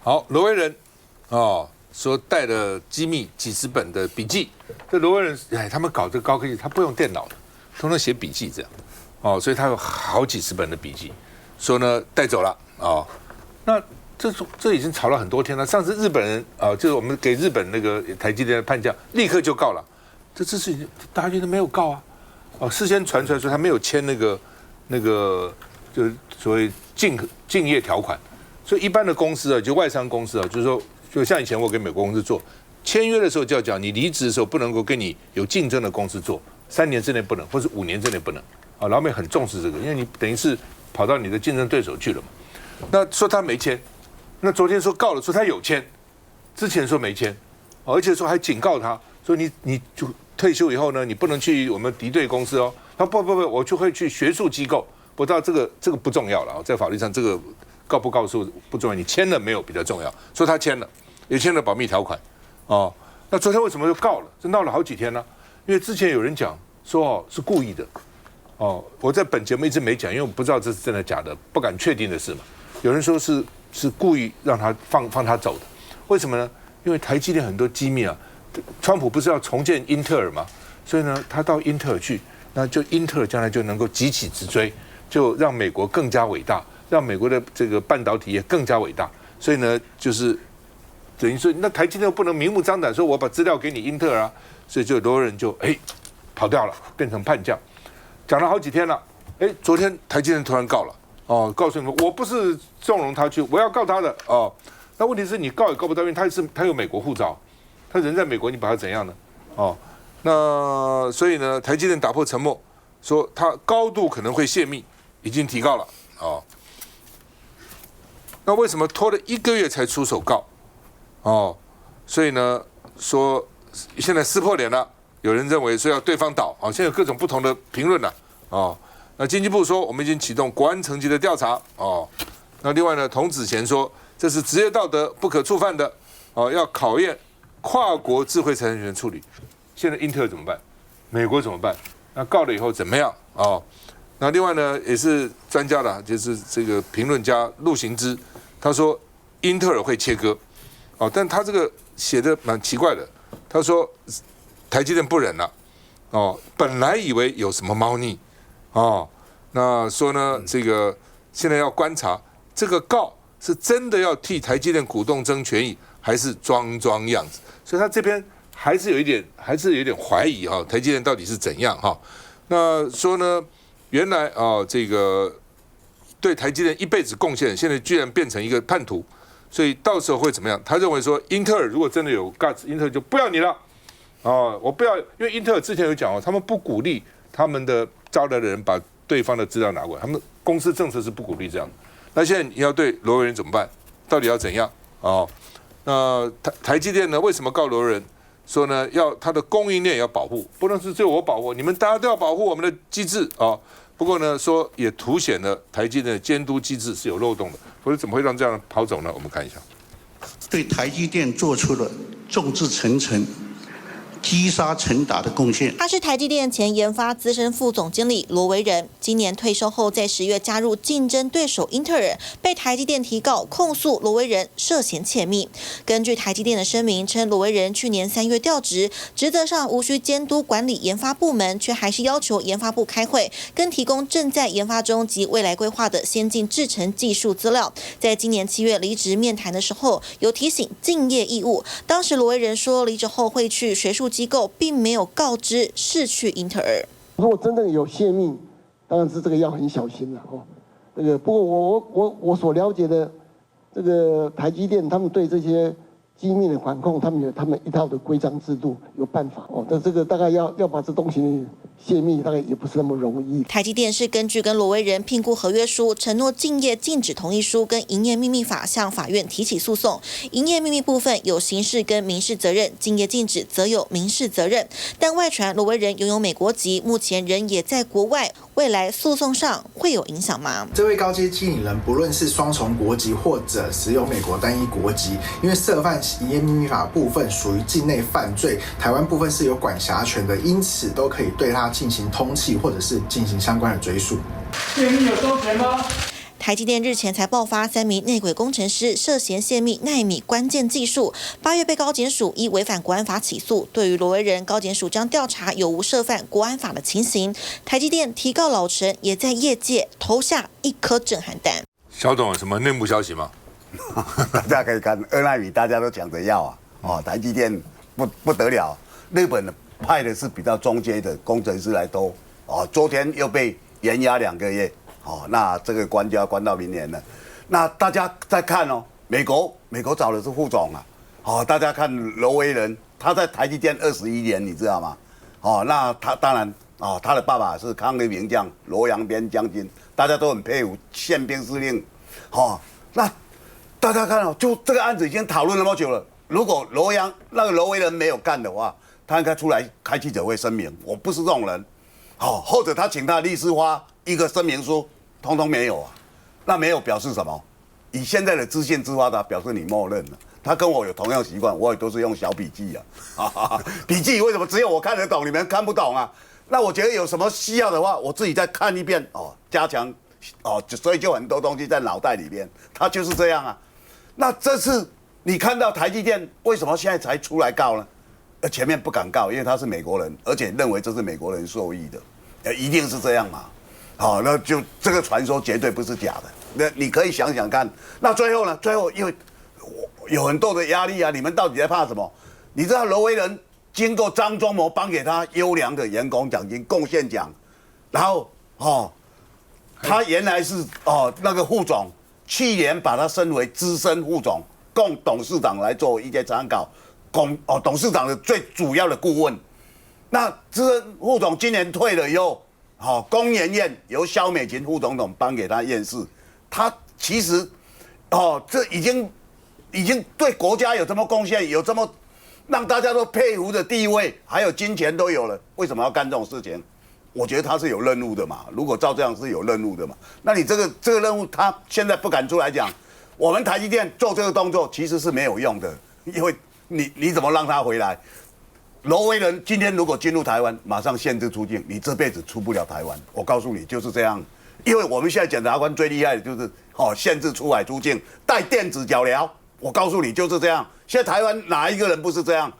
好，罗维仁说带了机密几十本的笔记。这罗维仁他们搞这个高科技，他不用电脑的，通常写笔记这样所以他有好几十本的笔记，说呢带走了那这已经吵了很多天了。上次日本人就是我们给日本那个台积电的判价，立刻就告了。这次事情大家都没有告事先传出来说他没有签那个就是所谓竞业条款，所以一般的公司就外商公司就是说，就像以前我给美国公司做签约的时候就要讲，你离职的时候不能够跟你有竞争的公司做，3年之内不能，或是5年之内不能老美很重视这个，因为你等于是跑到你的竞争对手去了嘛。那说他没签，那昨天说告了，说他有签，之前说没签而且说还警告他说你就退休以后呢，你不能去我们敌对公司他不，我就会去学术机构。不知道这个不重要了在法律上这个告不告诉不重要，你签了没有比较重要。说他签了，也签了保密条款那昨天为什么又告了？这闹了好几天呢？因为之前有人讲说是故意的我在本节目一直没讲，因为我不知道这是真的假的，不敢确定的事嘛。有人说是故意让他放他走的，为什么呢？因为台积电很多机密川普不是要重建英特尔吗？所以呢，他到英特尔去，那就英特尔将来就能够急起直追，就让美国更加伟大，让美国的这个半导体业更加伟大。所以呢，就是等于说，那台积电不能明目张胆说我把资料给你英特尔所以就罗人就跑掉了，变成叛将，讲了好几天了。昨天台积电突然告了告诉你们，我不是纵容他去，我要告他的那问题是你告也告不到，因为他有美国护照，他人在美国，你把他怎样呢？那所以呢，台积电打破沉默，说他高度可能会泄密，已经提告了那为什么拖了1个月才出手告所以呢，说现在撕破脸了，有人认为说要对方倒现在有各种不同的评论了那经济部说我们已经启动国安层级的调查那另外呢，童子贤说这是职业道德不可触犯的要考验跨国智慧财产权处理。现在英特尔怎么办？美国怎么办？那告了以后怎么样那另外呢，也是专家的，就是这个评论家陆行之，他说英特尔会切割但他这个写的蛮奇怪的，他说台积电不忍了本来以为有什么猫腻那说呢，这个现在要观察这个告是真的要替台积电股东争权益，还是装样子。所以他这边还是有一点怀疑台积电到底是怎样那说呢，原来这个对台积电一辈子贡献，现在居然变成一个叛徒，所以到时候会怎么样？他认为说，英特尔如果真的有 guts， 英特尔就不要你了我不要，因为英特尔之前有讲他们不鼓励他们的招来的人把对方的资料拿过来，他们公司政策是不鼓励这样的。那现在你要对罗维仁怎么办？到底要怎样那台积电呢？为什么告罗维仁？说呢，要它的供应链要保护，不能是只有我保护，你们大家都要保护我们的机制不过呢，说也凸显了台积电的监督机制是有漏洞的，否则怎么会让这样跑走呢？我们看一下，对台积电做出了众志成城、积沙成塔的贡献。他是台积电前研发资深副总经理罗维仁，今年退休后，在10月加入竞争对手英特尔，被台积电提告控诉罗维仁涉嫌窃密。根据台积电的声明称，罗维仁去年3月调职，职责上无需监督管理研发部门，却还是要求研发部开会，跟提供正在研发中及未来规划的先进制程技术资料。在今年7月离职面谈的时候，有提醒竞业义务。当时罗维仁说，离职后会去学术机构，并没有告知逝去英特尔。如果真正有泄密，当然是这个要很小心了不过我所了解的这个台积电，他们对这些机密的管控，他们有他们一套的规章制度，有办法但这个大概要把这东西泄密，大概也不是那么容易。台积电是根据跟罗维仁聘雇合约书、承诺竞业禁止同意书跟营业秘密法向法院提起诉讼。营业秘密部分有刑事跟民事责任，竞业禁止则有民事责任。但外传罗维仁拥有美国籍，目前人也在国外，未来诉讼上会有影响吗？这位高阶经理人不论是双重国籍或者持有美国单一国籍，因为涉犯营业秘密法部分属于境内犯罪，台湾部分是有管辖权的，因此都可以对他进行通缉或者是进行相关的追诉。泄密有收钱吗？台积电日前才爆发3名内鬼工程师涉嫌泄密奈米关键技术，8月被高检署依违反国安法起诉。对于罗维仁，高检署将调查有无涉犯国安法的情形。台积电提告老陈，也在业界投下一颗震撼弹。小董有什么内幕消息吗？大家可以看2奈米，大家都讲着要啊，台积电不得了，日本派的是比较中阶的工程师来兜，昨天又被延押2个月，那这个关就要关到明年了。那大家再看美国找的是副总啊，大家看罗维仁，他在台积电21年，你知道吗？那他当然他的爸爸是抗日名将罗阳边将军，大家都很佩服宪兵司令，那大家看就这个案子已经讨论那么久了，如果罗维仁没有干的话，他应该出来开记者会声明，我不是这种人，或者他请他的律师发一个声明书，通通没有啊，那没有表示什么？以现在的资讯之发达，表示你默认了。他跟我有同样习惯，我也都是用小笔记啊，笔记为什么只有我看得懂，你们看不懂啊？那我觉得有什么需要的话，我自己再看一遍加强所以就很多东西在脑袋里面，他就是这样啊。那这次你看到台积电为什么现在才出来告呢？前面不敢告，因为他是美国人，而且认为这是美国人授意的，一定是这样嘛。那就这个传说绝对不是假的。那你可以想想看，那最后呢？最后因为有很多的压力啊，你们到底在怕什么？你知道罗维仁经过张忠谋颁给他优良的员工奖金、贡献奖，然后他原来是那个副总。去年把他升为资深副总，供董事长来做一些参考，董事长的最主要的顾问。那资深副总今年退了以后，工研院由萧美琴副总统颁给他院士，他其实这已经对国家有这么贡献，有这么让大家都佩服的地位，还有金钱都有了，为什么要干这种事情？我觉得他是有任务的嘛，如果照这样是有任务的嘛，那你这个任务他现在不敢出来讲，我们台积电做这个动作其实是没有用的，因为你怎么让他回来？罗维仁今天如果进入台湾，马上限制出境，你这辈子出不了台湾。我告诉你就是这样，因为我们现在检察官最厉害的就是限制出海出境，带电子脚镣。我告诉你就是这样，现在台湾哪一个人不是这样？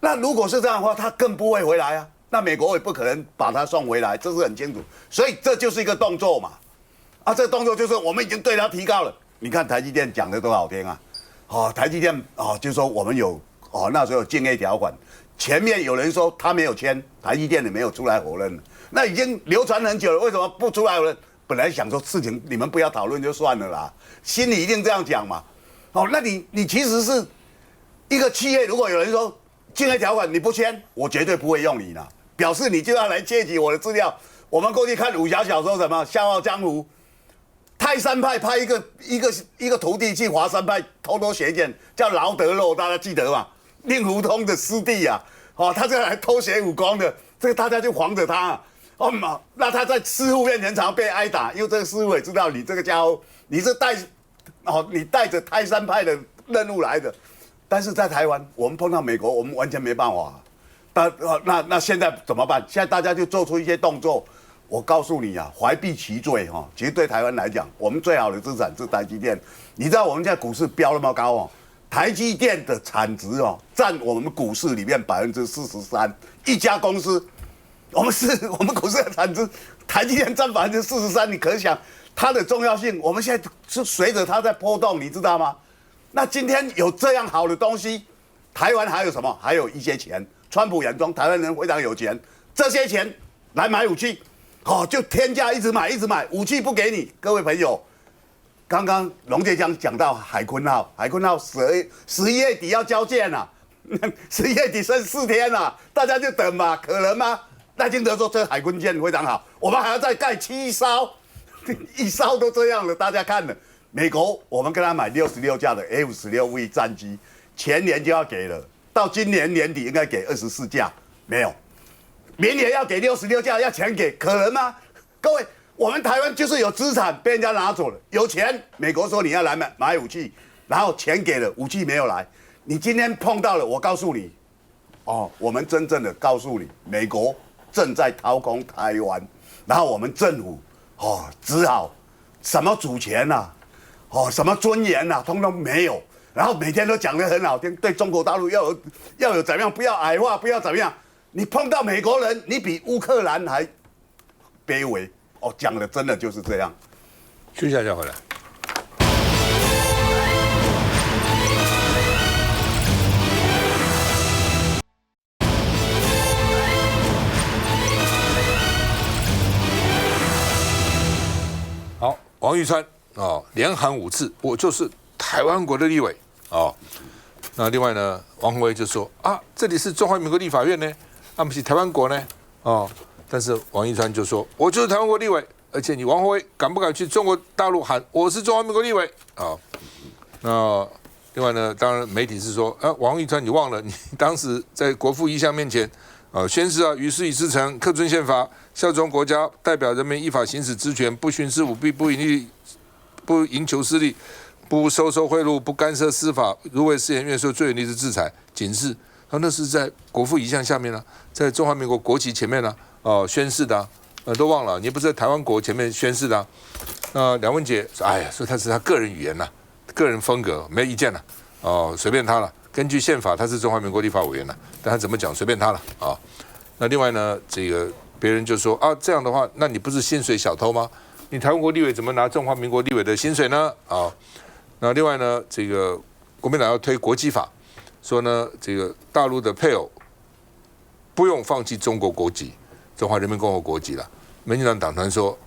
那如果是这样的话，他更不会回来啊。那美国也不可能把他送回来，这是很清楚，所以这就是一个动作嘛，这个动作就是我们已经对他提告了。你看台积电讲的多好听啊，台积电就是说我们有那时候有竞业条款，前面有人说他没有签，台积电也没有出来否认，那已经流传很久了，为什么不出来否认？本来想说事情你们不要讨论就算了啦，心里一定这样讲嘛，那你其实是一个企业，如果有人说竞业条款你不签，我绝对不会用你啦。表示你就要来窃取我的资料。我们过去看武侠小说，什么《笑傲江湖》，泰山派派一个徒弟去华山派偷学一件叫劳德肉，大家记得吗？令狐通的师弟啊，他这来偷学武功的，这个大家就防着他。那他在师傅面前常被挨打，因为这个师傅也知道你这个家伙，你是你带着泰山派的任务来的。但是在台湾，我们碰到美国，我们完全没办法。那现在怎么办？现在大家就做出一些动作。我告诉你啊，怀璧其罪其实对台湾来讲，我们最好的资产是台积电。你知道我们现在股市飙那么高台积电的产值占我们股市里面43%，一家公司，我们股市的产值，台积电占43%，你可想它的重要性。我们现在是随着它在波动，你知道吗？那今天有这样好的东西，台湾还有什么？还有一些钱。川普眼中台湾人非常有钱，这些钱来买武器，就天价一直买，武器不给你。各位朋友，刚刚龙介江讲到海鲲号11月底要交件了，11月底剩4天了，大家就等嘛，可能吗？赖清德说这海鲲舰非常好，我们还要再盖7艘，1艘都这样了，大家看了。美国我们跟他买66架的 F-16V 战机，前年就要给了。到今年年底应该给24架，没有，明年要给66架，要钱给，可能吗？各位，我们台湾就是有资产被人家拿走了，有钱，美国说你要来买武器，然后钱给了，武器没有来，你今天碰到了，我告诉你，我们真正的告诉你，美国正在掏空台湾，然后我们政府只好什么主权呐，什么尊严呐，通通没有。然后每天都讲得很好听，对中国大陆要有怎么样，不要矮化，不要怎么样。你碰到美国人，你比乌克兰还卑微。讲的真的就是这样。休息一下回来。好，王玉川连喊5次，我就是台湾国的立委那另外呢，王宏威就说这里是中华民国立法院呢，不是台湾国呢但是王一川就说，我就是台湾国立委，而且你王宏威敢不敢去中国大陆喊我是中华民国立委那另外呢，当然媒体是说，王一川你忘了，你当时在国父遗像面前宣誓于事以至诚，恪遵宪法，效忠国家，代表人民依法行使职权，不徇私舞弊，不营求私利，不收贿赂，不干涉司法，如为失言愿受最严厉之制裁。警示，那是在国父遗像下面在中华民国国旗前面宣誓的都忘了，你不是在台湾国前面宣誓的梁文杰说，说他是他个人语言个人风格，没意见随便他了。根据宪法，他是中华民国立法委员但他怎么讲随便他了那另外呢，这个别人就说这样的话，那你不是薪水小偷吗？你台湾国立委怎么拿中华民国立委的薪水呢？那另外呢，这个国民党要推国籍法，说呢，这个大陆的配偶不用放弃中国国籍，中华人民共和国籍了。民进党党团说，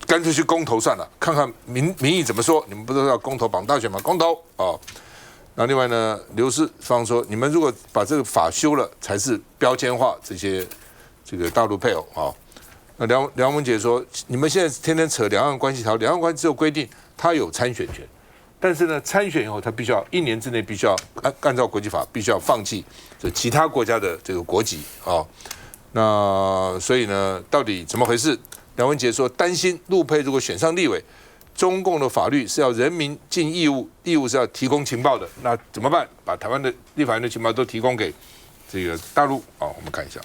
干脆去公投算了，看看民意怎么说。你们不都要公投绑大选吗？公投那另外呢，刘世芳说，你们如果把这个法修了，才是标签化这个大陆配偶那梁文杰说，你们现在天天扯两岸关系条，两岸关系只有规定他有参选权，但是呢，参选以后他必须要1年之内必须要按照国际法必须要放弃其他国家的这个国籍那所以呢，到底怎么回事？梁文杰说，担心陆配如果选上立委，中共的法律是要人民尽义务，义务是要提供情报的，那怎么办？把台湾的立法院的情报都提供给这个大陆我们看一下。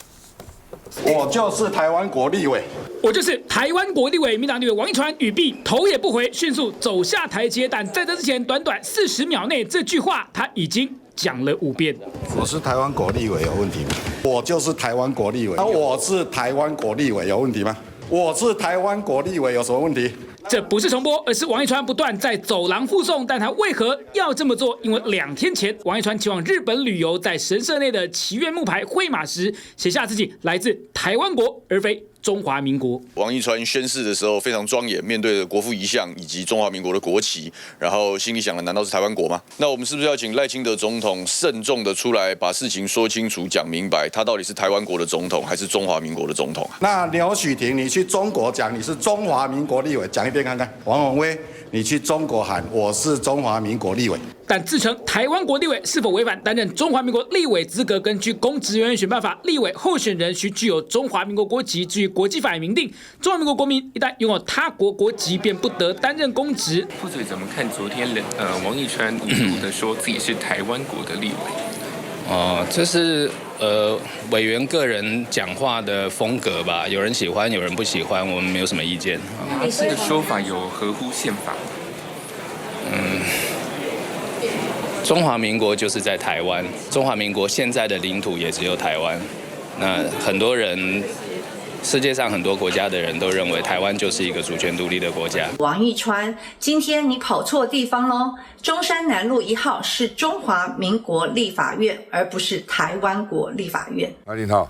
我就是台湾国立委，我就是台湾国立委，民党立委王一川语毕，头也不回，迅速走下台阶。但在这之前，短短40秒内，这句话他已经讲了5遍。我是台湾国立委，有问题吗？我就是台湾国立委，我是台湾国立委，有问题吗？我是台湾国立委，有什么问题？这不是重播，而是王一川不断在走廊护送。但他为何要这么做？因为2天前，王一川前往日本旅游，在神社内的祈愿木牌绘马时，写下自己来自台湾国，而非中华民国。王一川宣誓的时候非常庄严，面对着国父遗像以及中华民国的国旗，然后心里想的难道是台湾国吗？那我们是不是要请赖清德总统慎重的出来把事情说清楚、讲明白，他到底是台湾国的总统还是中华民国的总统？那刘许婷，你去中国讲你是中华民国立委，讲一遍看看。王宏威，你去中国喊我是中华民国立委。但自称台湾国立委是否违反担任中华民国立委资格？根据公职人员选办法，立委候选人需具有中华民国国籍。至于国际法也明定，中华民国国民一旦拥有他国国籍，便不得担任公职。副主席怎么看昨天王一川一度的说自己是台湾国的立委？这是委员个人讲话的风格吧，有人喜欢，有人不喜欢，我们没有什么意见。他这个说法有合乎宪法吗？中华民国就是在台湾，中华民国现在的领土也只有台湾。那很多人，世界上很多国家的人都认为台湾就是一个主权独立的国家。王一川，今天你跑错地方喽！中山南路1号是中华民国立法院，而不是台湾国立法院。阿林涛。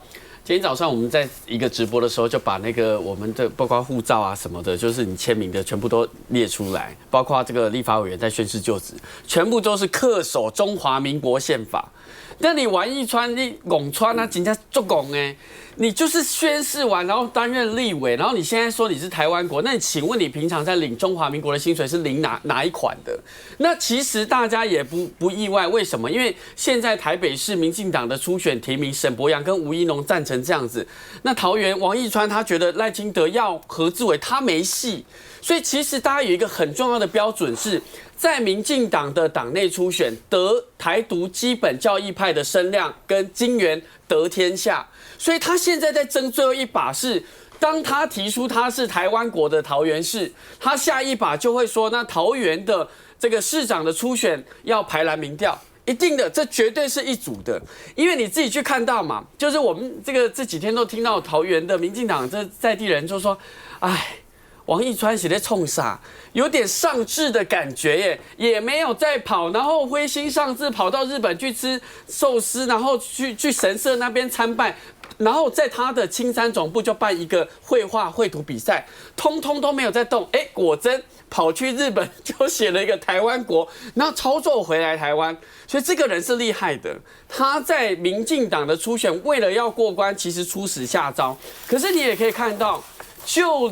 今天早上我们在一个直播的时候，就把那个我们的包括护照啊什么的，就是你签名的全部都列出来，包括这个立法委员在宣誓就职，全部都是恪守中华民国宪法。但你王一川、你拱川啊，人家做拱哎，你就是宣誓完，然后担任立委，然后你现在说你是台湾国，那你请问你平常在领中华民国的薪水是领哪一款的？那其实大家也不意外，为什么？因为现在台北市民进党的初选提名沈伯洋跟吴怡农赞成这样子，那桃园王一川他觉得赖清德要何志伟他没戏，所以其实大家有一个很重要的标准是，在民进党的党内初选得台独基本教义派的声量跟金援得天下，所以他现在在争最后一把是当他提出他是台湾国的桃园市，他下一把就会说，那桃园的这个市长的初选要排蓝民调。一定的，这绝对是一组的，因为你自己去看到嘛，就是我们这几天都听到桃园的民进党这在地人就说，哎，王义川写在冲啥，有点上志的感觉耶，也没有再跑，然后灰心丧志跑到日本去吃寿司，然后去神社那边参拜。然后在他的青山总部就办一个绘图比赛，通通都没有在动。哎，果真跑去日本就写了一个台湾国，然后操作回来台湾。所以这个人是厉害的，他在民进党的初选为了要过关，其实出使下招。可是你也可以看到，就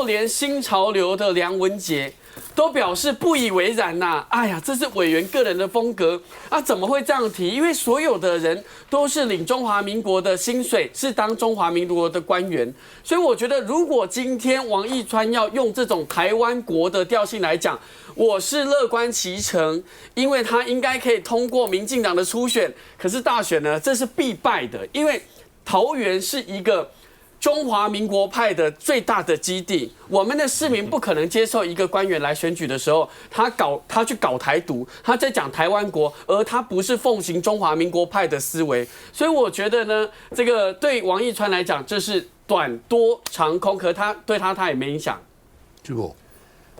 连新潮流的梁文杰都表示不以为然呐、哎呀，这是委员个人的风格啊，怎么会这样提？因为所有的人都是领中华民国的薪水，是当中华民国的官员，所以我觉得，如果今天王义川要用这种台湾国的调性来讲，我是乐观其成，因为他应该可以通过民进党的初选。可是大选呢，这是必败的，因为桃园是一个中华民国派的最大的基地，我们的市民不可能接受一个官员来选举的时候，他去搞台独，他在讲台湾国，而他不是奉行中华民国派的思维。所以我觉得呢，这个对王义川来讲，这是短多长空，可他对他也没影响。结果，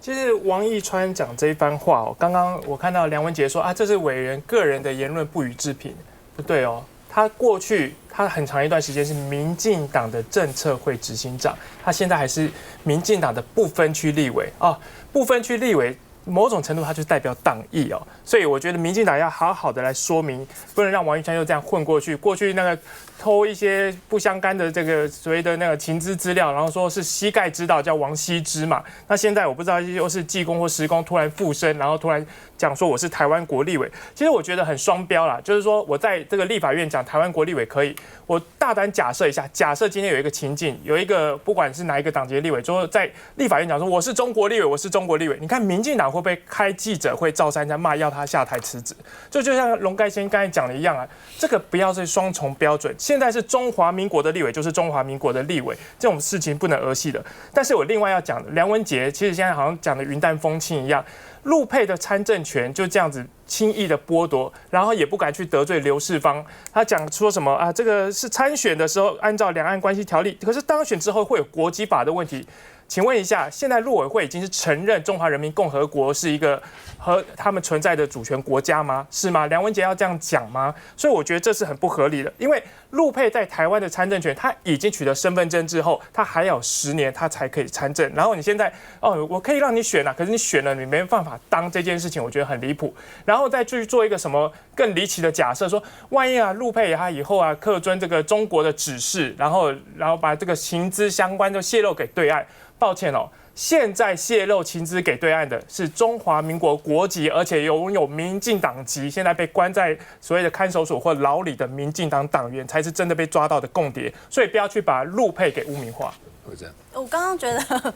其实王义川讲这一番话哦，刚刚我看到梁文杰说啊，这是委员个人的言论，不予置评，不对哦。他过去他很长一段时间是民进党的政策会执行长，他现在还是民进党的不分区立委哦，不分区立委。某种程度，它就代表党意哦，所以我觉得民进党要好好的来说明，不能让王义川又这样混过去。过去那个偷一些不相干的这个所谓的那个情资料，然后说是膝盖指导叫王羲之嘛，那现在我不知道又是技工或实工突然附身，然后突然讲说我是台湾国立委，其实我觉得很双标啦，就是说我在这个立法院讲台湾国立委可以，我大胆假设一下，假设今天有一个情境，有一个不管是哪一个党籍立委，说在立法院讲说我是中国立委，我是中国立委，你看民进党会不会开记者会赵珊珊骂要他下台辞职？就像龙盖先刚才讲的一样啊，这个不要是双重标准。现在是中华民国的立委，就是中华民国的立委，这种事情不能儿戏的。但是我另外要讲的，梁文杰其实现在好像讲的云淡风轻一样，陆配的参政权就这样子轻易的剥夺，然后也不敢去得罪刘世芳。他讲说什么啊？这个是参选的时候按照两岸关系条例，可是当选之后会有国籍法的问题。请问一下，现在陆委会已经是承认中华人民共和国是一个和他们存在的主权国家吗？是吗？梁文杰要这样讲吗？所以我觉得这是很不合理的，因为陆配在台湾的参政权，他已经取得身份证之后，他还有10年他才可以参政。然后你现在我可以让你选啊，可是你选了你没办法当这件事情，我觉得很离谱。然后再去做一个什么更离奇的假设，说万一陆配他以后恪遵这个中国的指示，然后把这个情资相关就泄露给对岸。抱歉哦，现在泄露情资给对岸的是中华民国国籍，而且拥有民进党籍，现在被关在所谓的看守所或牢里的民进党党员，才是真的被抓到的共谍。所以不要去把陆配给污名化。会这样。我刚刚觉得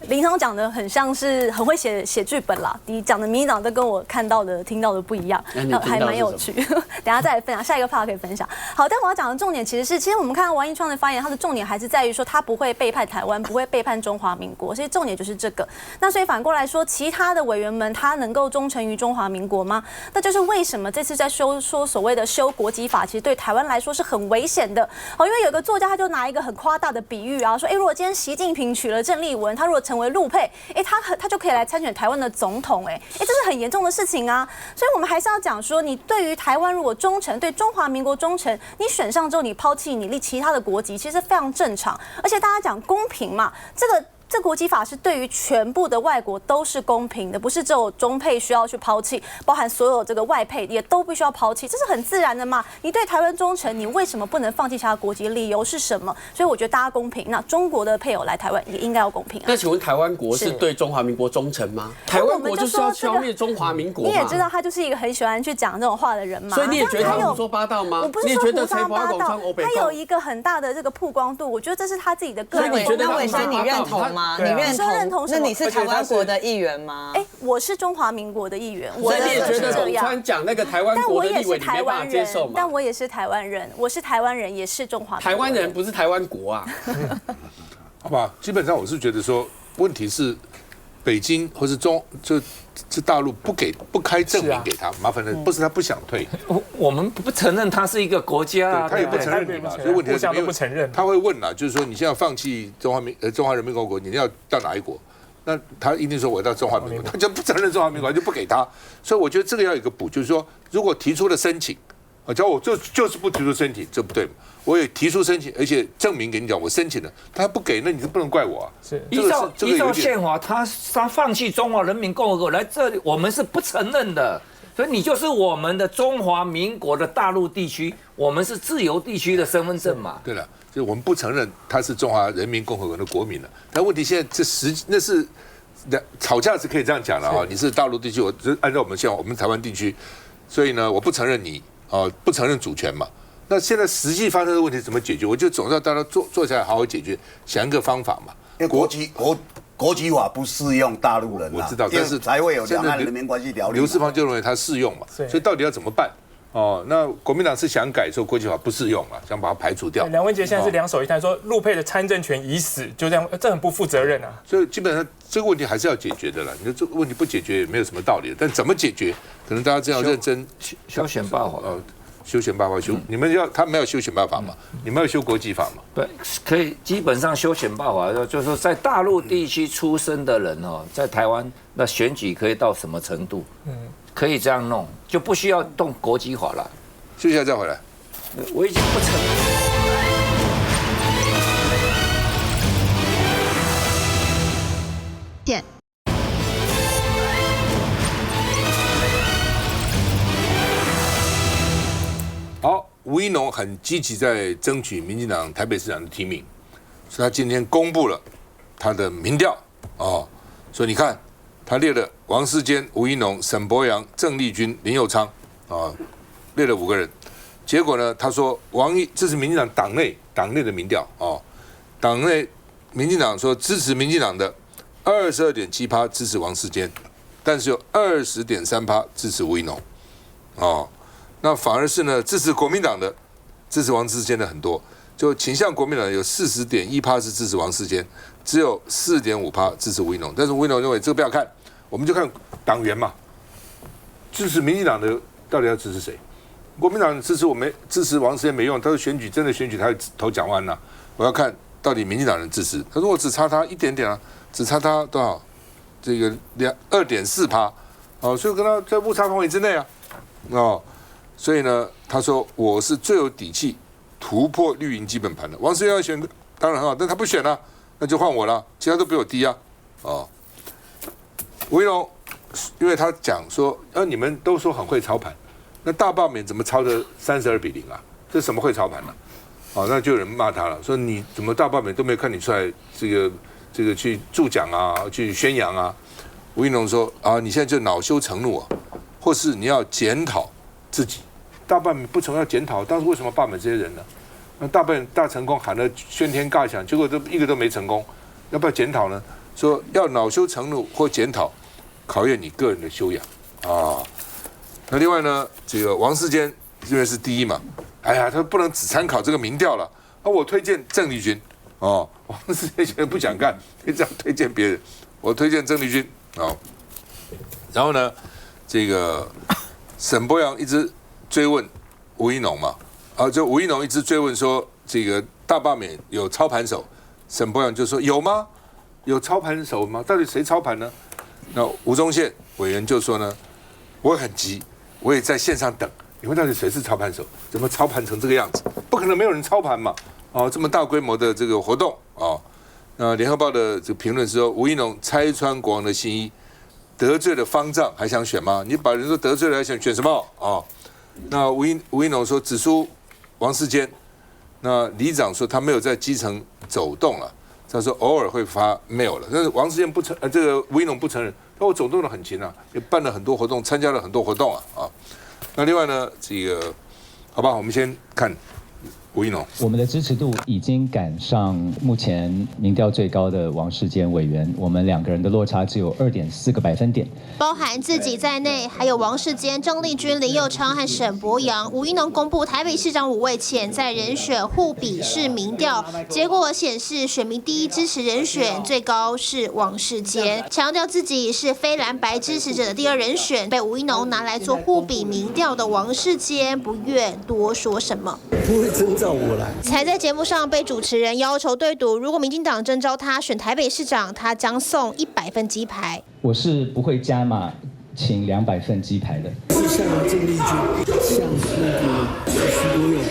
林总讲的很像是很会写剧本啦，你讲的民进党都跟我看到的、听到的不一样，还蛮有趣。等一下再来分享，下一个 part 可以分享。好，但我要讲的重点其实我们看到王义川的发言，他的重点还是在于说他不会背叛台湾，不会背叛中华民国，所以重点就是这个。那所以反过来说，其他的委员们他能够忠诚于中华民国吗？那就是为什么这次在说所谓的修国籍法，其实对台湾来说是很危险的。因为有个作家他就拿一个很夸大的比喻啊，说如果今天习近平娶了郑丽文，他如果成为陆配，他就可以来参选台湾的总统，这是很严重的事情啊。所以我们还是要讲说，你对于台湾如果忠诚，对中华民国忠诚，你选上之后你抛弃你其他的国籍，其实非常正常。而且大家讲公平嘛，这国籍法是对于全部的外国都是公平的，不是只有中配需要去抛弃，包含所有这个外配也都必须要抛弃，这是很自然的嘛。你对台湾忠诚，你为什么不能放弃其他国籍？理由是什么？所以我觉得大家公平，那中国的配偶来台湾也应该要公平啊。那请问台湾国是对中华民国忠诚吗？台湾国就是要消灭中华民国嘛。你也知道他就是一个很喜欢去讲这种话的人嘛。所以你也觉得他胡说八道吗？我不是说胡说八道，他有一个很大的这个曝光度，我觉得这是他自己的个人。所以你觉得他伟山你认同吗？吗？你认同？那你是台湾国的议员吗？我是中华民国的议员，所以你也觉得董川讲那个台湾国的立委你没办法接受嘛？但我也是台湾人，我是台湾人，也是中华民国人。台湾人不是台湾国啊？好吧，基本上我是觉得说，问题是北京或是就大陆不开证明给他，麻烦的不是他不想退，我们不承认他是一个国家，他也不承认你嘛，所以问题是都不承认。他会问啦，就是说你现在要放弃中华人民共和国，你要到哪一国？那他一定说我到中华民国，他就不承认中华民国，就不给他。所以我觉得这个要有一个补，就是说如果提出了申请，假如我就是不提出申请，这不对嘛？我也提出申请，而且证明给你讲我申请了，他不给，那你就不能怪我啊。是依照宪法，他放弃中华人民共和国来这里，我们是不承认的。所以你就是我们的中华民国的大陆地区，我们是自由地区的身份证嘛。对了，就是我们不承认他是中华人民共和国的国民了。但问题现在那是吵架是可以这样讲的啊，你是大陆地区，我就按照我们台湾地区，所以呢我不承认你不承认主权嘛。那现在实际发生的问题怎么解决？我就总要大家坐下来好好解决，想一个方法嘛。因为国籍法不适用大陆人，我知道，但是才会有两岸人民关系条例。刘世芳就认为它适用嘛，所以到底要怎么办？那国民党是想改说国籍法不适用嘛，想把它排除掉。梁文杰现在是两手一摊，说陆配的参政权已死，就这样，这很不负责任啊。所以基本上这个问题还是要解决的啦。你说这个问题不解决也没有什么道理，但怎么解决，可能大家这样认真修宪罢法。修宪罢法你们他们要修宪罢法嘛？你们要修国籍法嘛？对，可以基本上修宪罢法，就是说在大陆地区出生的人在台湾那选举可以到什么程度？可以这样弄，就不需要动国籍法了。休息一下再回来。我已经不承认。好，吴怡农很积极在争取民进党台北市长的提名，所以他今天公布了他的民调所以你看他列了王世坚、吴怡农、沈伯洋、郑丽君、林右昌列了5个人，结果呢，他说这是民进党党内的民调党内民进党说支持民进党的22.7%支持王世坚，但是有20.3%支持吴怡农那反而是呢，支持国民党的、支持王世坚的很多，就倾向国民党有40.1%是支持王世坚，只有4.5%支持吴怡农。但是吴怡农认为这个不要看，我们就看党员嘛，支持民进党的到底要支持谁？国民党支持王世坚没用，他说真的选举他会投蒋万呐，我要看到底民进党人支持。他说我只差他一点点只差他多少？这个2.4%所以跟他在误差范围之内所以呢，他说我是最有底气突破绿营基本盘的。王世坚要选，当然很好，但他不选了，那就换我了，其他都比我低吴怡农，因为他讲说，你们都说很会操盘，那大罢免怎么操的32-0啊？这什么会操盘呢？那就有人骂他了，说你怎么大罢免都没有看你出来这个去助讲去宣扬啊？吴怡农说你现在就恼羞成怒或是你要检讨自己。大罢免不成要检讨，当时为什么罢免这些人呢？那大成功喊得喧天尬响，结果一个都没成功，要不要检讨呢？说要恼羞成怒或检讨，考验你个人的修养那另外呢，这个王世坚因为是第一嘛，他不能只参考这个民调了我推荐郑丽君王世坚现在不想干，可以这样推荐别人，我推荐郑丽君然后呢，这个沈伯洋一直追问吴怡农嘛，就吴怡农一直追问说这个大罢免有操盘手，沈伯洋就说有吗？有操盘手吗？到底谁操盘呢？那吴宗宪委员就说呢，我很急，我也在线上等，你们到底谁是操盘手？怎么操盘成这个样子？不可能没有人操盘嘛！这么大规模的这个活动那联合报的这个评论说，吴怡农拆穿国王的新衣，得罪了方丈还想选吗？你把人都得罪了还想选什么那吴怡农说只输王世坚，那里长说他没有在基层走动了，他说偶尔会发 mail 了，但是王世坚这个吴怡农不承认，他我走动的很勤也办了很多活动，参加了很多活动那另外呢，这个好吧，我们先看吴怡农，我们的支持度已经赶上目前民调最高的王世坚委员，我们2个人的落差只有2.4个百分点。包含自己在内，还有王世坚、郑丽君、林右昌和沈伯洋、吴怡农公布台北市长5位潜在人选互比试民调，结果显示选民第一支持人选最高是王世坚，强调自己是非蓝白支持者的第2人选，被吴怡农拿来做互比民调的王世坚不愿多说什么。不会征召我来。才在节目上被主持人要求对赌，如果民进党征召他选台北市长，他将送100份鸡排。我是不会加码请200份鸡排的。是像郑丽君、像那个徐国勇、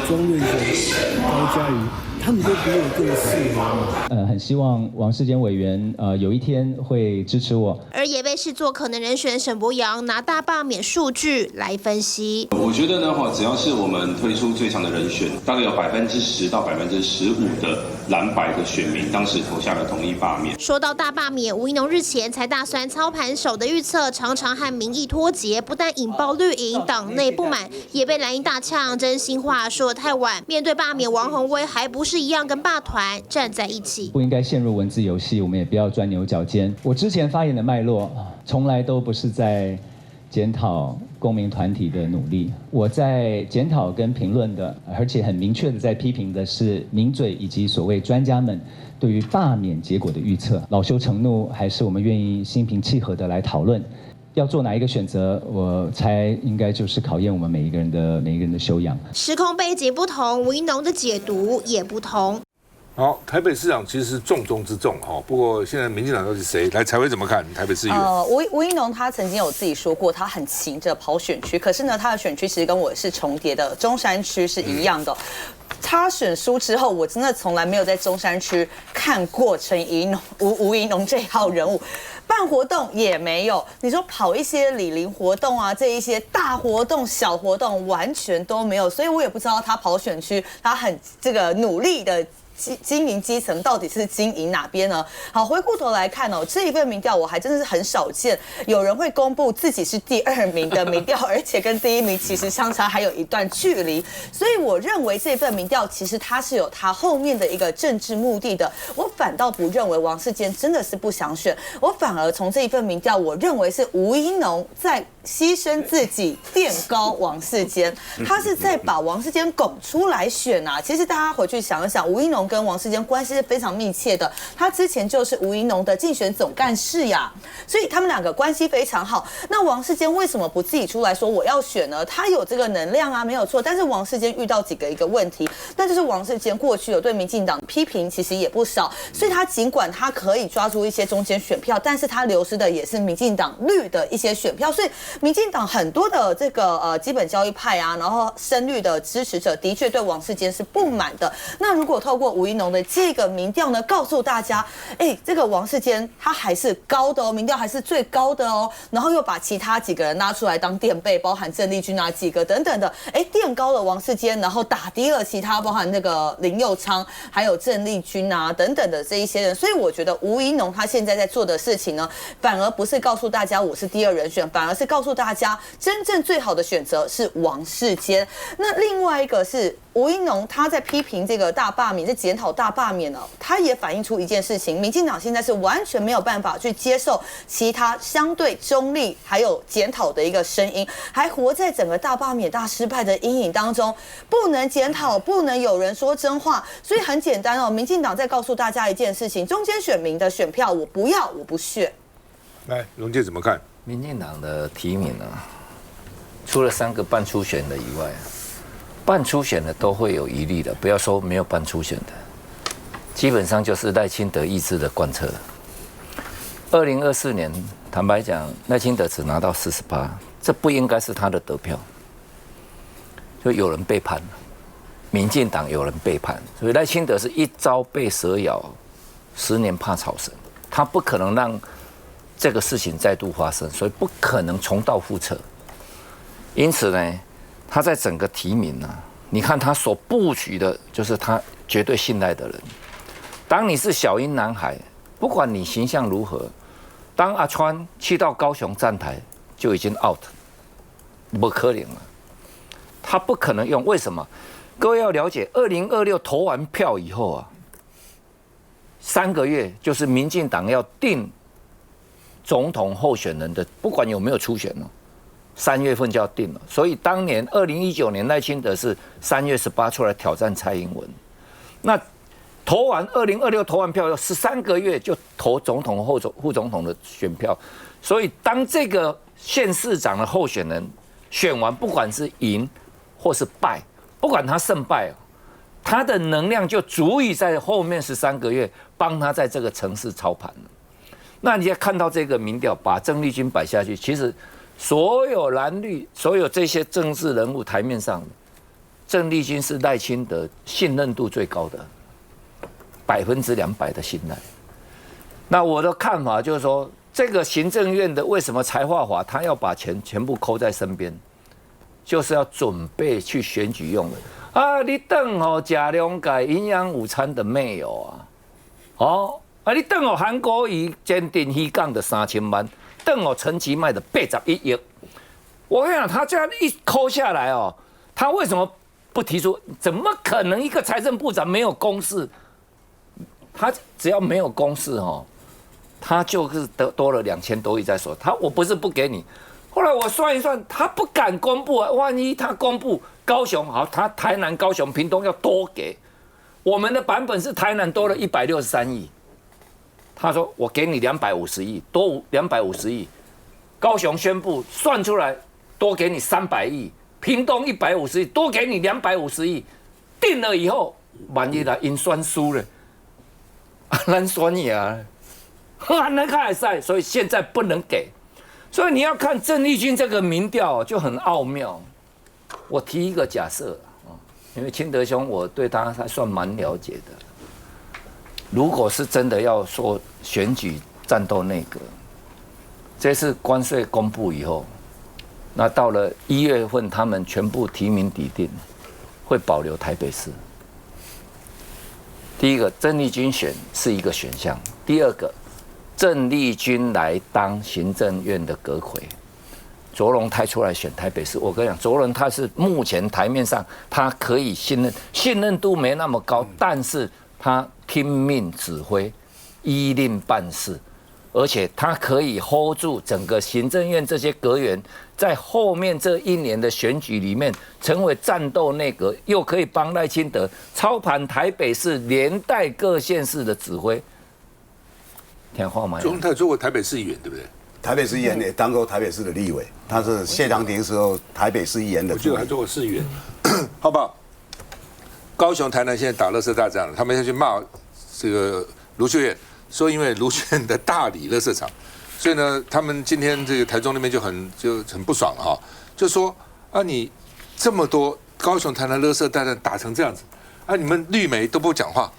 庄瑞雄、高嘉瑜，他们都比我更适合。很希望王世坚委员有一天会支持我。而也被视作可能人选沈伯洋拿大罢免数据来分析。我觉得呢，只要是我们推出最强的人选，大概有10%到15%的蓝白的选民当时投下了同意罢免。说到大罢免，吴怡农日前才大算操盘手的预测常常和民意脱节，不但引爆绿营党内不满，也被蓝营大呛真心话说得太晚。面对罢免王宏威，还不是一样跟罢团站在一起？不应该陷入文字游戏，我们也不要钻牛角尖。我之前发言的脉络，从来都不是在检讨公民团体的努力，我在检讨跟评论的，而且很明确的在批评的是名嘴以及所谓专家们对于罢免结果的预测。恼羞成怒，还是我们愿意心平气和的来讨论？要做哪一个选择，我猜应该就是考验我们每一个人的修养。时空背景不同，吴怡农的解读也不同。好，台北市长其实是重中之重哈，不过现在民进党到底谁来？才会怎么看台北市议员？吴怡农他曾经有自己说过，他很勤着跑选区，可是呢，他的选区其实跟我是重叠的，中山区是一样的。他选输之后，我真的从来没有在中山区看过吴怡农这号人物。办活动也没有，你说跑一些里邻活动啊，这一些大活动、小活动完全都没有，所以我也不知道他跑选区，他很努力的经营基层到底是经营哪边呢？好，回过头来看哦，这一份民调我还真的是很少见有人会公布自己是第2名的民调，而且跟第1名其实相差还有一段距离。所以我认为这份民调其实它是有它后面的一个政治目的的。我反倒不认为王世坚真的是不想选，我反而从这一份民调，我认为是吴怡农在牺牲自己垫高王世坚，他是在把王世坚拱出来选啊。其实大家回去想一想，吴怡农跟王世坚关系是非常密切的，他之前就是吴怡农的竞选总干事呀，所以他们2个关系非常好。那王世坚为什么不自己出来说我要选呢？他有这个能量啊，没有错。但是王世坚遇到一个问题，那就是王世坚过去有对民进党批评，其实也不少，所以他尽管他可以抓住一些中间选票，但是他流失的也是民进党绿的一些选票，所以民进党很多的这个基本教育派啊，然后深绿的支持者的确对王世坚是不满的。那如果透过吴怡农的这个民调呢，告诉大家，这个王世坚他还是高的哦，民调还是最高的哦，然后又把其他几个人拉出来当垫背，包含郑丽君啊几个等等的，垫高了王世坚，然后打低了其他，包含那个林右昌，还有郑丽君啊等等的这一些人。所以我觉得吴怡农他现在在做的事情呢，反而不是告诉大家我是第2人选，反而是告诉大家真正最好的选择是王世坚。那另外一个是吴怡农他在批评这个大罢免，在检讨大罢免他也反映出一件事情，民进党现在是完全没有办法去接受其他相对中立还有检讨的一个声音，还活在整个大罢免大失败的阴影当中，不能检讨，不能有人说真话。所以很简单哦，民进党在告诉大家一件事情，中间选民的选票我不要，我不屑。来，荣介怎么看？民进党的提名呢，除了3个半初选的以外，半初选的都会有疑虑的，不要说没有半初选的，基本上就是赖清德意志的贯彻。2024年，坦白讲，赖清德只拿到48%，这不应该是他的得票，就有人背叛了，民进党有人背叛，所以赖清德是一朝被蛇咬，10年怕草绳，他不可能让这个事情再度发生，所以不可能重蹈覆辙。因此呢，他在整个提名呢，你看他所布局的就是他绝对信赖的人。当你是小英男孩，不管你形象如何，当阿川去到高雄站台就已经 out， 不可能了。他不可能用，为什么？各位要了解，2026投完票以后啊，3个月就是民进党要定总统候选人的，不管有没有初选哦，3月份就要定了。所以当年2019年赖清德是3月18出来挑战蔡英文，那投完2026投完票要13个月就投总统、副总统的选票，所以当这个县市长的候选人选完，不管是赢或是败，不管他胜败，他的能量就足以在后面13个月帮他在这个城市操盘了。那你要看到这个民调，把郑丽君摆下去，其实所有蓝绿、所有这些政治人物台面上，郑丽君是赖清德信任度最高的，200%的信赖。那我的看法就是说，这个行政院的为什么财划法他要把钱全部扣在身边，就是要准备去选举用的啊！你等哦，贾良改营养午餐的没有啊？哦。你等哦，韩国瑜坚定西港的3000万，等哦，陈其迈的81亿。我跟你讲，他这样一抠下来哦，他为什么不提出？怎么可能一个财政部长没有公示？他只要没有公示哦，他就是多了2000多亿在手。我不是不给你，后来我算一算，他不敢公布啊，万一他公布高雄好，他台南、高雄、屏东要多给，我们的版本是台南多了163亿。他说：“我给你250亿，多250亿。高雄宣布算出来，多给你300亿。屏东150亿，多给你250亿。定了以后，万一他因算输了，咱算呀，那看赛，所以现在不能给。所以你要看郑丽君这个民调就很奥妙。我提一个假设啊，因为清德兄我对他还算蛮了解的。”如果是真的要说选举战斗内阁，这次关税公布以后，那到了1月份，他们全部提名底定，会保留台北市。第一个，郑丽君选是一个选项；第二个，郑丽君来当行政院的阁揆，卓荣泰出来选台北市。我跟你讲，卓荣泰是目前台面上他可以信任度没那么高，但是他听命指挥，依令办事，而且他可以 hold 住整个行政院这些阁员，在后面这1年的选举里面成为战斗内阁，又可以帮赖清德操盘台北市，连带各县市的指挥。听话吗？钟泰做过台北市议员，对不对？台北市议员也当过台北市的立委，他是谢长廷时候台北市议员的。我记得还做过市议员，好不好？高雄、台南现在打垃圾大战了，他们要去骂这个卢秀燕，说因为卢秀燕的大理垃圾场，所以呢，他们今天这个台中那边就很不爽哈，就说啊，你这么多高雄、台南垃圾大战打成这样子，啊，你们绿媒都不讲话，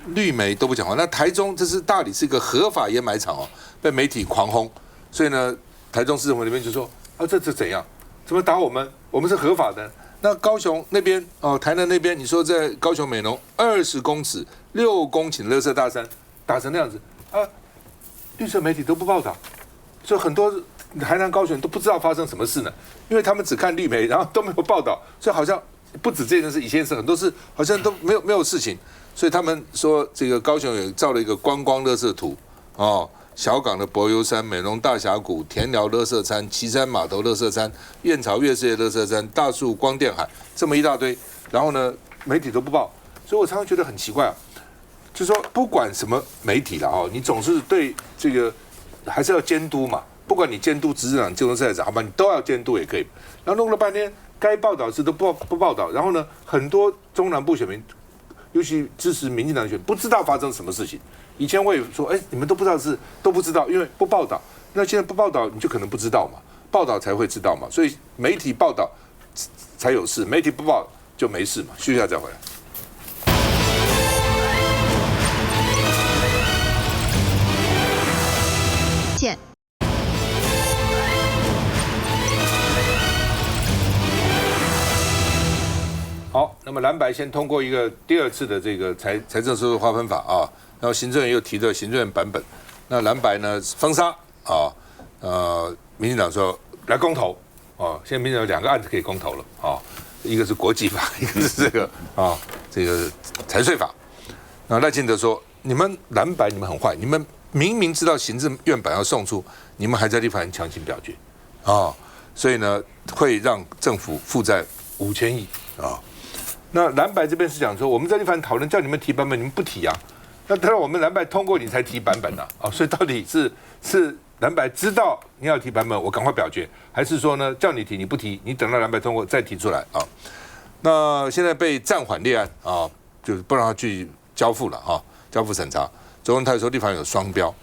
那台中这是大理是一个合法掩埋场哦，被媒体狂轰，所以呢，台中市政府那边就说啊，这怎样？怎么打我们？我们是合法的。那高雄那边哦，台南那边，你说在高雄美浓20公尺6公顷垃圾大山打成那样子啊，绿色媒体都不报道，所以很多台南、高雄都不知道发生什么事呢，因为他们只看绿媒，然后都没有报道，所以好像不止这件事，以前是很多事好像都没有事情，所以他们说这个高雄也造了一个观光垃圾图哦。小港的柏油山、美浓大峡谷、田寮垃圾山、旗山码头垃圾山、燕巢月世界垃圾山、大树光电海，这么一大堆，然后呢，媒体都不报，所以我常常觉得很奇怪啊，就是说不管什么媒体了哦，你总是对这个还是要监督嘛，不管你监督执政党、监督在长，好吧，你都要监督也可以，然后弄了半天该报道的事都不报道，然后呢，很多中南部选民，尤其支持民进党的选民，不知道发生什么事情。以前我也说，哎，你们都不知道都不知道，因为不报道。那现在不报道，你就可能不知道嘛，报道才会知道嘛。所以媒体报道才有事，媒体不报就没事嘛。休息一下再回来。见。好，那么蓝白先通过一个第2次的这个财政收入划分法啊，然后行政院又提的行政院版本，那蓝白呢封杀啊，民进党说来公投啊，现在民进党有2个案子可以公投了啊，一个是国籍法，一个是这个财税法。那赖清德说，你们蓝白你们很坏，你们明明知道行政院版要送出，你们还在立法院强行表决所以呢会让政府负债5000亿那蓝白这边是讲说，我们在立法院讨论叫你们提版本，你们不提啊。那等到我们蓝白通过你才提版本所以到底是蓝白知道你要提版本，我赶快表决，还是说呢叫你提你不提，你等到蓝白通过再提出来那现在被暂缓立案就是不让他去交付了交付审查。周文泰说立法院有双标，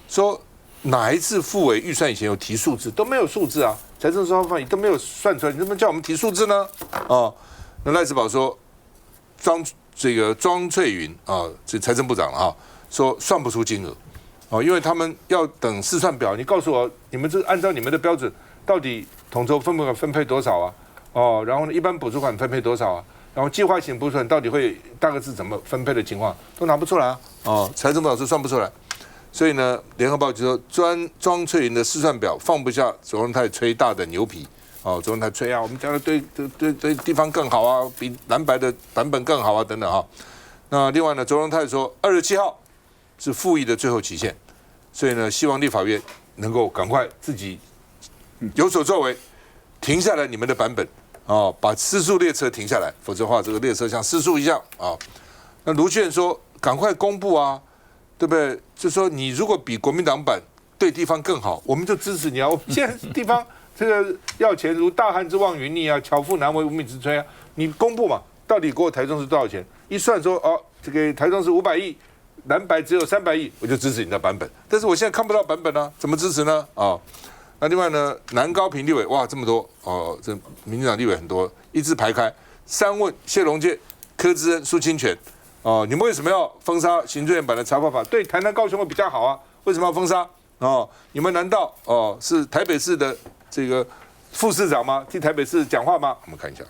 说哪一次复委预算以前有提数字，都没有数字啊，财政收发都没有算出来，你怎么叫我们提数字呢？那赖士葆说庄翠云这财政部长说算不出金额因为他们要等试算表，你告诉我你们这按照你们的标准，到底统筹分配多少然后呢一般补助款分配多少然后计划型补助款到底会大概是怎么分配的情况都拿不出来财政部长说算不出来。所以呢，联合报就说庄翠云的试算表放不下周文泰吹大的牛皮周文泰吹我们将来对地方更好比蓝白的版本更好等等那另外呢，周文泰说27号是复议的最后期限，所以呢，希望立法院能够赶快自己有所作为，停下来你们的版本把失速列车停下来，否则的话这个列车像失速一样那卢秀燕说赶快公布对不对？就说你如果比国民党版对地方更好，我们就支持你我们现在地方这个要钱如大旱之望云逆巧妇难为无米之炊你公布嘛，到底给我台中是多少钱？一算说这个台中是500亿，蓝白只有300亿，我就支持你的版本。但是我现在看不到版本怎么支持呢？那另外呢，南高屏立委这么多这民进党立委很多，一字排开3问谢龙介、柯志恩、苏清泉你们为什么要封杀行政院版的财划法？对台南高雄会比较好为什么要封杀你们难道是台北市的这个副市长吗？替台北市讲话吗？我们看一下，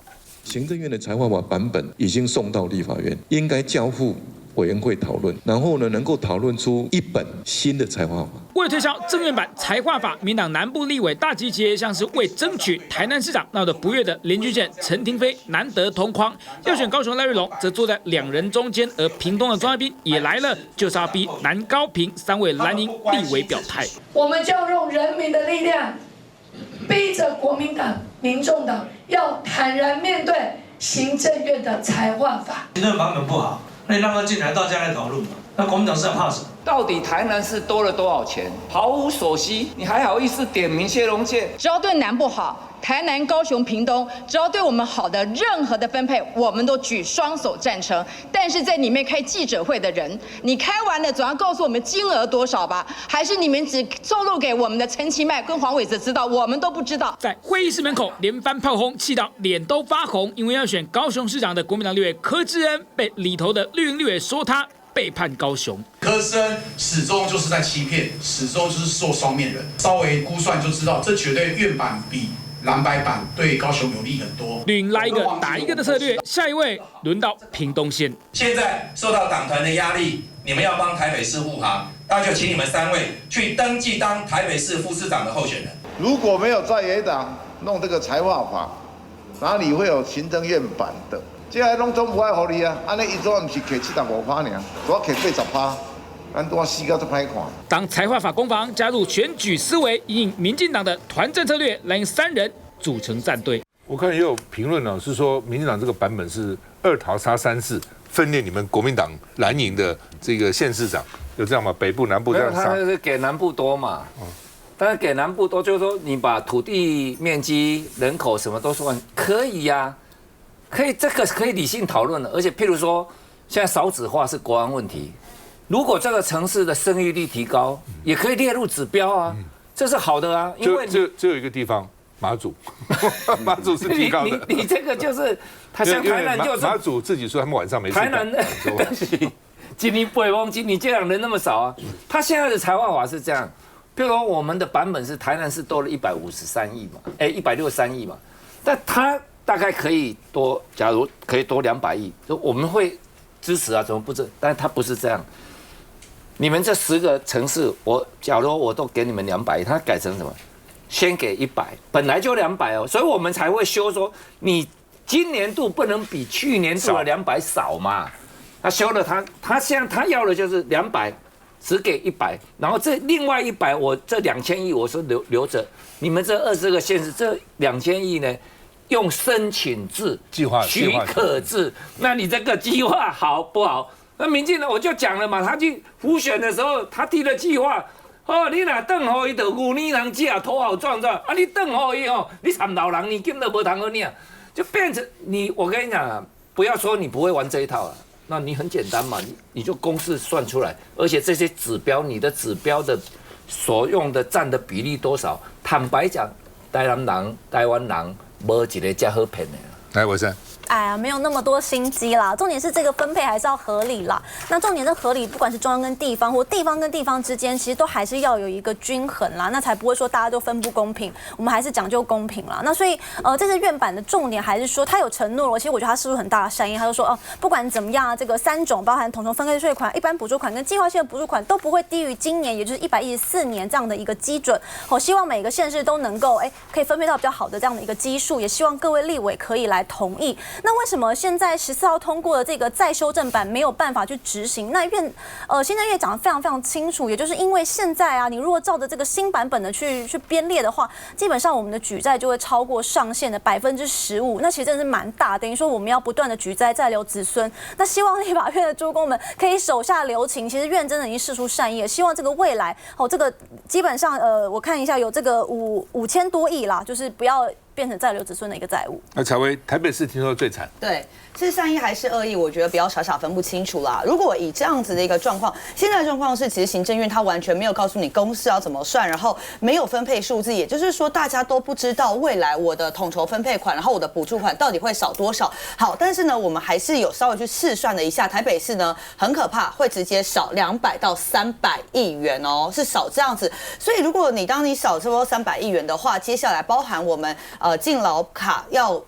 行政院的财划法版本已经送到立法院，应该交付委员会讨论，然后呢，能够讨论出一本新的财划法。为了推销政院版财划法，民党南部立委大集结，像是为争取台南市长闹得不悦的林俊宪、陈亭妃难得同框，要选高雄赖瑞隆则坐在2人中间，而屏东的庄爱斌也来了，就是要逼南高屏3位蓝营立委表态。我们就用人民的力量，逼着国民党、民众党要坦然面对行政院的财划法。行政版本不好，那你让他进来，大家来讨论嘛。那国民党是怕什么？到底台南市多了多少钱？毫无所悉，你还好意思点名谢龙介？只要对南部好，台南、高雄、屏东，只要对我们好的任何的分配，我们都举双手赞成。但是在里面开记者会的人，你开完了总要告诉我们金额多少吧？还是你们只透露给我们的陈其迈跟黄伟哲知道，我们都不知道？在会议室门口连番炮轰，气到脸都发红，因为要选高雄市长的国民党立委柯志恩，被里头的绿营立委说他背叛高雄。柯志恩始终就是在欺骗，始终就是做双面人。稍微估算就知道，这绝对院版比蓝白版对高雄有利很多。绿营拉一个打一个的策略，下一位轮到屏东县。现在受到党团的压力，你们要帮台北市护航，那就请你们3位去登记当台北市副市长的候选人。如果没有在野党弄这个财划法，哪里会有行政院版的？这些拢总不爱合理安尼伊总不是给75%呢，主要给80%，咱多死到这歹看。当财划法攻防加入选举思维，引民进党的团政策略，来3人组成战队。我看也有评论是说民进党这个版本是2桃杀3士，分裂你们国民党蓝营的这个县市长，有这样吗？北部、南部这样杀？他是给南部多嘛？但是给南部多，就是说你把土地面积、人口什么都算可以呀。可以，这个可以理性讨论的。而且，譬如说，现在少子化是国安问题，如果这个城市的生育率提高，也可以列入指标啊，这是好的啊。因为只有一个地方，马祖，马祖是提高的。你这个就是他像台南就是马祖自己说他们晚上没事。台南的今年北风，今年这样人那么少啊。他现在的财划法是这样，譬如说我们的版本是台南市多了153亿嘛，163亿嘛，但他大概可以多，假如可以多200亿，我们会支持啊，怎么不支持？但是它不是这样。你们这10个城市，假如我都给你们200亿，它改成什么？先给100，本来就200哦，所以我们才会修说你今年度不能比去年度的200少嘛？他修了他现在他要的就是200，只给100，然后这另外100，我这2000亿我是留着。你们这20个县市这2000亿呢，用申请制、许可制，那你这个计划好不好？那民进党我就讲了嘛，他去辅选的时候，他提的计划。哦，你若等好伊，就牛年人吃头好壮壮啊！你等好伊哦，你参老人年金都无通好领，就变成你。我跟你讲啊，不要说你不会玩这一套啊，那你很简单嘛，你就公式算出来，而且这些指标，你的指标的所用的占的比例多少？坦白讲，台湾人无一个这好骗的。来，伟生。哎呀，没有那么多心机啦。重点是这个分配还是要合理啦。那重点是合理，不管是中央跟地方，或地方跟地方之间，其实都还是要有一个均衡啦，那才不会说大家都分不公平。我们还是讲究公平啦。那所以这次院版的重点还是说，他有承诺了。其实我觉得他是不是很大的善意？他就说不管怎么样啊，这个3种包含统筹分配税款、一般补助款跟计划性的补助款都不会低于今年，也就是114年这样的一个基准。希望每个县市都能够可以分配到比较好的这样的一个基数，也希望各位立委可以来同意。那为什么现在14号通过的这个再修正版没有办法去执行？那行政院讲得非常非常清楚，也就是因为现在啊，你如果照着这个新版本的去编列的话，基本上我们的举债就会超过上限的15%，那其实真的是蛮大，等于说我们要不断的举债再留子孙。那希望立法院的诸公们可以手下留情，其实院真的已经释出善意了，希望这个未来这个基本上我看一下有这个5000多亿啦，就是不要变成再留子孙的一个债务。那采薇，台北市听说最惨。对，是善意还是恶意？我觉得不要傻傻分不清楚啦。如果以这样子的一个状况，现在的状况是，其实行政院他完全没有告诉你公式要怎么算，然后没有分配数字，也就是说大家都不知道未来我的统筹分配款，然后我的补助款到底会少多少。好，但是呢，我们还是有稍微去试算了一下，台北市呢很可怕，会直接少200到300亿元哦，是少这样子。所以如果当你少差不多300亿元的话，接下来包含我们敬老卡要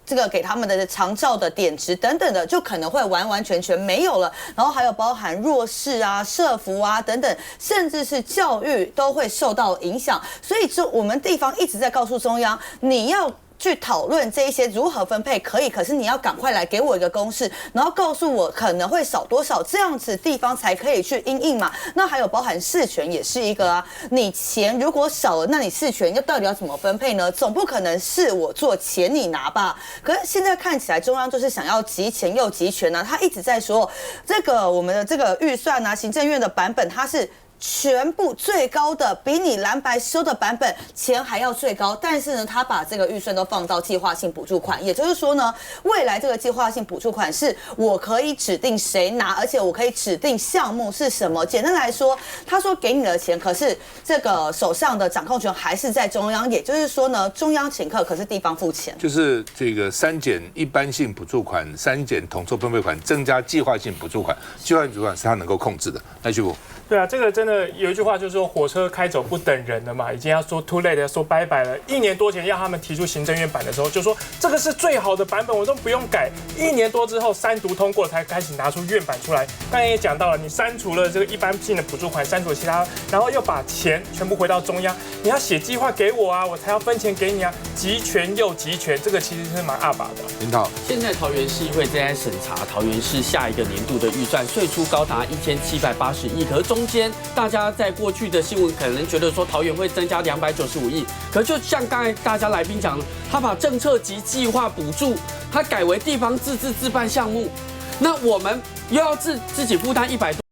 这个给他们的长照的点值等等的，就可能会完完全全没有了。然后还有包含弱势啊、社福啊等等，甚至是教育都会受到影响。所以就我们地方一直在告诉中央，你要去讨论这一些如何分配可以，可是你要赶快来给我一个公式，然后告诉我可能会少多少，这样子地方才可以去因应嘛。那还有包含事权也是一个啊，你钱如果少了，那你事权又到底要怎么分配呢？总不可能是我做钱你拿吧？可是现在看起来中央就是想要集钱又集权啊，他一直在说这个我们的这个预算啊，行政院的版本它是全部最高的，比你蓝白修的版本钱还要最高，但是呢，他把这个预算都放到计划性补助款，也就是说呢，未来这个计划性补助款是我可以指定谁拿，而且我可以指定项目是什么。简单来说，他说给你的钱，可是这个手上的掌控权还是在中央，也就是说呢，中央请客，可是地方付钱。就是这个删减一般性补助款、删减统筹分配款、增加计划性补助款，计划性补助款是他能够控制的。来，徐博。对啊，这个真的有一句话就是说火车开走不等人了嘛，已经要说 too late 说拜拜了。1年多前要他们提出行政院版的时候，就说这个是最好的版本，我都不用改。1年多之后3读通过才开始拿出院版出来。刚才也讲到了，你删除了这个一般性的补助款，删除了其他，然后又把钱全部回到中央，你要写计划给我啊，我才要分钱给你啊，集权又集权，这个其实是蛮阿爸的。林涛，现在桃园市议会正在审查桃园市下一个年度的预算，税出高达1780亿，可是中间大家在过去的新闻可能觉得说桃园会增加295亿，可就像刚才大家来宾讲，他把政策及计划补助，他改为地方自治自办项目，那我们又要自己负担100多。